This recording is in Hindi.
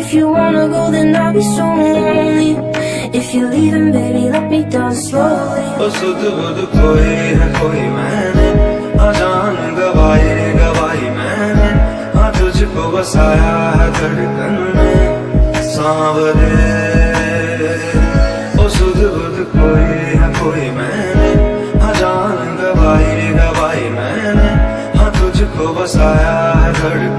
If you wanna go, then I'll be so lonely. If you're leaving, baby, let me down slowly. ओ सुध बुध खोई है कोई मैंने, हाँ जान गवाई गवाई मैंने, हाँ तुझको बसाया है धड़कन में सांवरे। ओ सुध बुध खोई है कोई मैंने, हाँ जान गवाई गवाई मैंने, हाँ तुझको बसाया है धड़कन